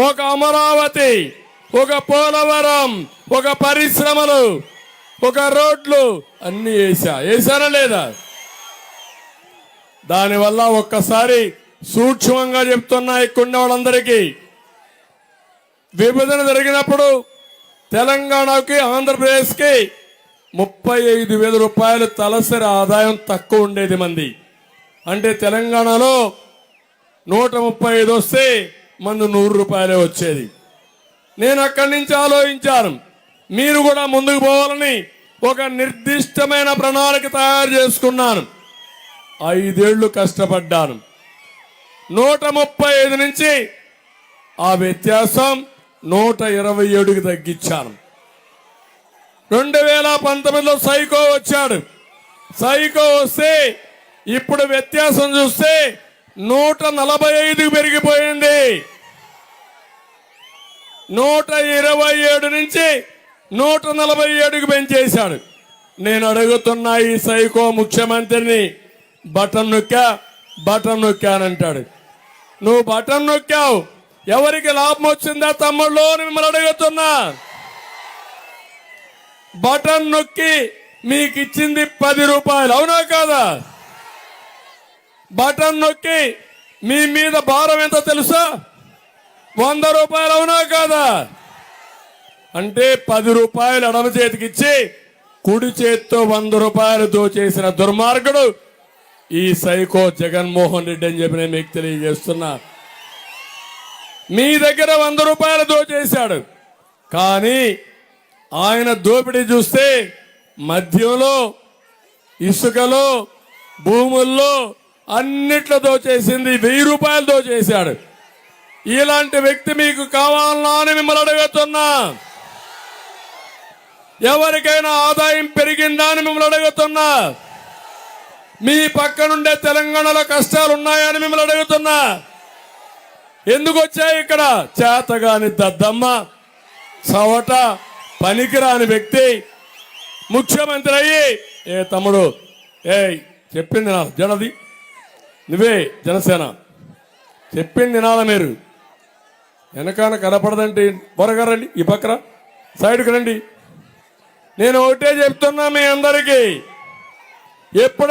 ఒక అమరావతి, ఒక పోలవరం, ఒక పరిశ్రమలు, ఒక రోడ్లు అన్ని వేసానా లేదా? దానివల్ల ఒక్కసారి సూక్ష్మంగా చెప్తున్నా ఇక్కడ వాళ్ళందరికీ, విభజన జరిగినప్పుడు తెలంగాణకి ఆంధ్రప్రదేశ్కి 35,000 రూపాయలు తలసరి ఆదాయం తక్కువ ఉండేది మంది. అంటే తెలంగాణలో 135 వస్తే మంది 100 రూపాయలే వచ్చేది. నేను అక్కడి నుంచి ఆలోచించాను, మీరు కూడా ముందుకు పోవాలని ఒక నిర్దిష్టమైన ప్రణాళిక తయారు చేసుకున్నాను. 5 ఏళ్లు కష్టపడ్డాను. 135 నుంచి ఆ వ్యత్యాసం 127కి తగ్గించాను. 2019లో సైకో వచ్చాడు. సైకో వస్తే ఇప్పుడు వ్యత్యాసం చూస్తే 145కి పెరిగిపోయింది. 127 నుంచి 147కి పెంచేశాడు. నేను అడుగుతున్నా ఈ సైకో ముఖ్యమంత్రిని, బటన్ నొక్కానంటాడు. నువ్వు బటన్ నొక్కావు, ఎవరికి లాభం వచ్చిందా తమ్ముళ్ళు అని మిమ్మల్ని అడుగుతున్నా. బటన్ నొక్కి మీకు ఇచ్చింది 10 రూపాయలు, అవునా కాదా? బటన్ నొక్కి మీ మీద భారం ఎంత తెలుసా? 100 రూపాయలు, అవునా కాదా? అంటే 10 రూపాయలు ఎడమ చేతికిచ్చి కుడి చేత్తో 100 రూపాయలు దోచేసిన దుర్మార్గుడు ఈ సైకో జగన్మోహన్ రెడ్డి అని చెప్పి నేను మీకు తెలియజేస్తున్నా. మీ దగ్గర 100 రూపాయలు దోచేశాడు, కానీ ఆయన దోపిడీ చూస్తే మద్యంలో, ఇసుకలో, భూముల్లో అన్నిట్లో దోచేసింది 1000 రూపాయలు దోచేశాడు. ఇలాంటి వ్యక్తి మీకు కావాలన్నా అని మిమ్మల్ని అడుగుతున్నా. ఎవరికైనా ఆదాయం పెరిగిందా అని మిమ్మల్ని అడుగుతున్నా. మీ పక్కనుండే తెలంగాణలో కష్టాలు ఉన్నాయని మిమ్మల్ని అడుగుతున్నా. ఎందుకు వచ్చాయి ఇక్కడ? చేతగాని దద్దమ్మ, సవట, పనికిరాని వ్యక్తి ముఖ్యమంత్రి అయ్యి, ఏ తమ్ముడు, చెప్పింది నా జనది, నువ్వే జనసేన చెప్పింది నాల, మీరు వెనకాల కనపడదంటే త్వరగా రండి, ఈ పక్కన సైడ్కి రండి. నేను ఒకటే చెప్తున్నా మీ అందరికీ, ఎప్పుడైనా